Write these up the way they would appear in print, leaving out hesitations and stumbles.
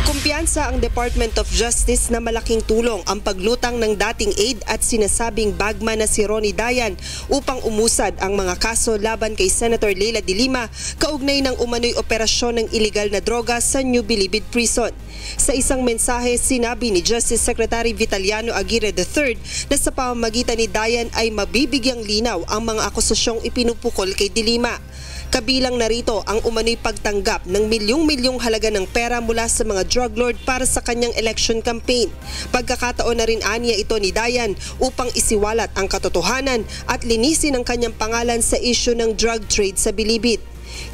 Kumpiyansa ang Department of Justice na malaking tulong ang paglutang ng dating aide at sinasabing bagman na si Ronnie Dayan upang umusad ang mga kaso laban kay Senator Leila de Lima kaugnay ng umano'y operasyon ng iligal na droga sa New Bilibid Prison. Sa isang mensahe, sinabi ni Justice Secretary Vitaliano Aguirre III na sa pamamagitan ni Dayan ay mabibigyang linaw ang mga akusasyong ipinupukol kay de Lima. Kabilang narito ang umano'y pagtanggap ng milyong-milyong halaga ng pera mula sa mga drug lord para sa kanyang election campaign. Pagkakataon na rin aniya ito ni Dayan upang isiwalat ang katotohanan at linisin ang kanyang pangalan sa issue ng drug trade sa Bilibid.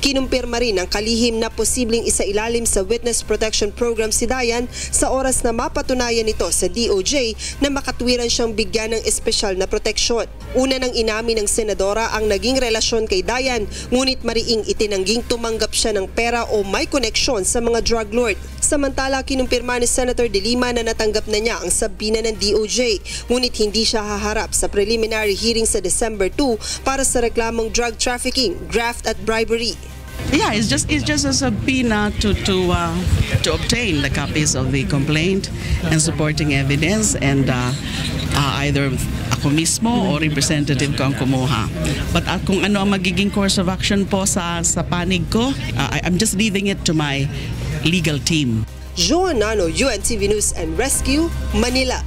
Kinumpirma rin ang kalihim na posibleng isailalim sa Witness Protection Program si Dayan sa oras na mapatunayan nito sa DOJ na makatwiran siyang bigyan ng espesyal na proteksyon. Una nang inamin ng senadora ang naging relasyon kay Dayan, ngunit mariing itinangging tumanggap siya ng pera o may koneksyon sa mga drug lord. Samantala, kinumpirma ni Senator de Lima na natanggap na niya ang sabina ng DOJ, ngunit hindi siya haharap sa preliminary hearing sa December 2 para sa reklamong drug trafficking, graft at bribery. Yeah, it's just a subpoena to obtain the copies of the complaint and supporting evidence, and either ako mismo o representative ko ang kumuha. But kung ano ang magiging course of action po sa panig ko, I'm just leaving it to my legal team. Joan Nano, UNTV News and Rescue, Manila.